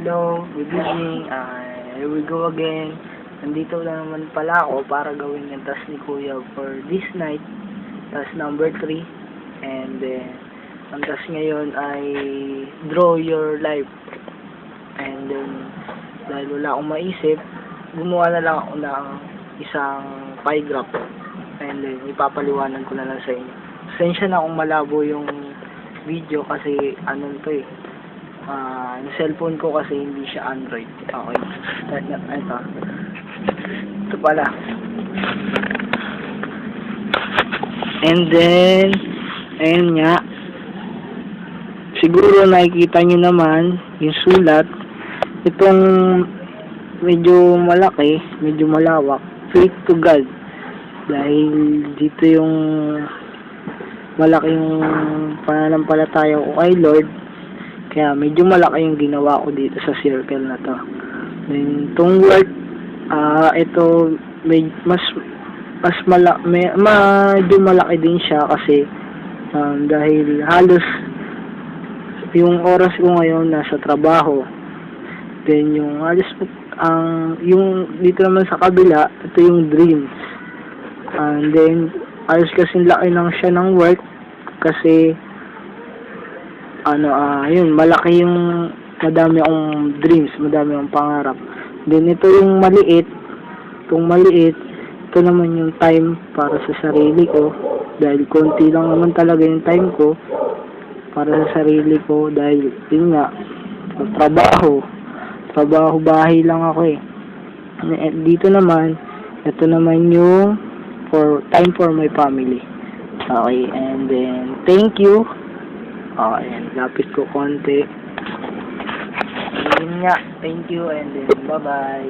Hello, good evening. Here we go again. Nandito na naman pala ako para gawin yung task ni Kuya for this night. Task number 3. And ang task ngayon ay draw your life. And then, dahil wala akong maisip, gumawa na lang ako ng isang pie graph. And then, ipapaliwanan ko na lang sa inyo. Pasensya na kung malabo yung video kasi ano to eh. Yung cellphone ko kasi hindi siya Android. Okay. Start na. Ito pala. And then, ayun nga. Siguro nakikita nyo naman yung sulat. Itong medyo malaki, medyo malawak. Faith to God. Dahil dito yung malaking pananampalataya ko kay Lord. Kaya medyo malaki yung ginawa ko dito sa circle na to. Then, itong word, ito, medyo malaki din siya kasi dahil halos yung oras ko ngayon nasa trabaho. Then, yung halos, yung dito naman sa kabila, ito yung dreams. And then, halos kasing laki lang siya ng work kasi yun, malaki yung madami akong dreams, madami akong pangarap. Then, ito yung maliit. Itong maliit, ito naman yung time para sa sarili ko. Dahil konti lang naman talaga yung time ko para sa sarili ko. Dahil, yun nga, trabaho, bahay lang ako eh. Dito naman, ito naman yung time for my family. Okay, and then, thank you. Ayan, lapit ko konti. Yun nga, thank you, and then, bye-bye.